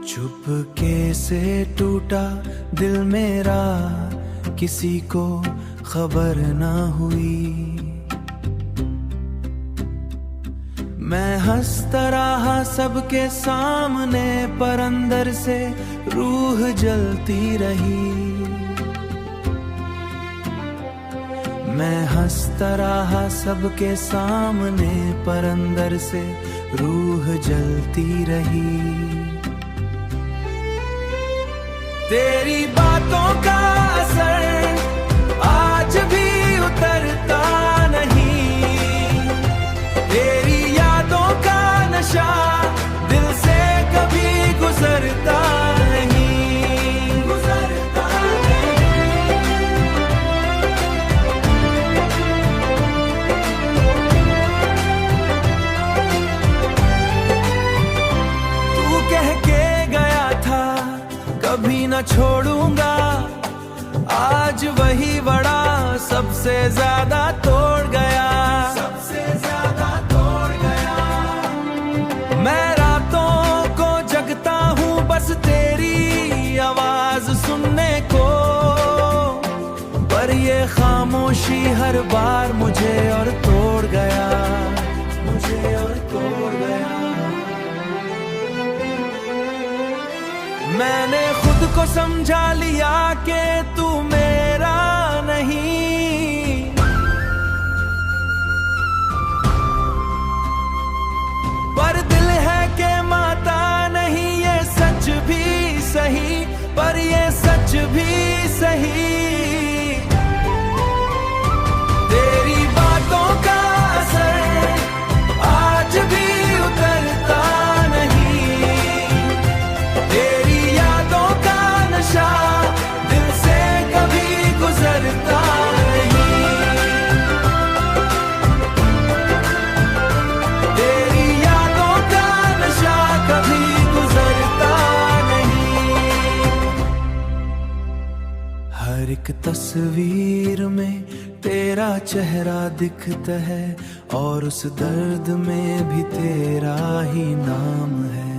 चुपके से टूटा दिल मेरा, किसी को खबर ना हुई। मैं हंसता रहा सबके सामने, पर अंदर से रूह जलती रही। मैं हंसता रहा सबके सामने, पर अंदर से रूह जलती रही। तेरी बातों का असर आज भी उतरता नहीं, तेरी यादों का नशा दिल से कभी गुजरता नहीं, गुजरता नहीं। तू कह के गया था कभी न छोड़ूंगा, आज वही बड़ा सबसे ज्यादा तोड़ गया, सबसे ज्यादा तोड़ गया। मैं रातों को जगता हूँ बस तेरी आवाज सुनने को, पर ये खामोशी हर बार मुझे और तोड़ गया, मुझे और तोड़ गया। मैंने खुद को समझा लिया कि तू मेरा नहीं, पर दिल है कि माता नहीं, ये सच भी सही, पर ये सच भी सही। तेरी बातों का असर आज भी उतरता दिल से कभी गुजरता नहीं, तेरी यादों का नशा कभी गुजरता नहीं। हर एक तस्वीर में तेरा चेहरा दिखता है, और उस दर्द में भी तेरा ही नाम है।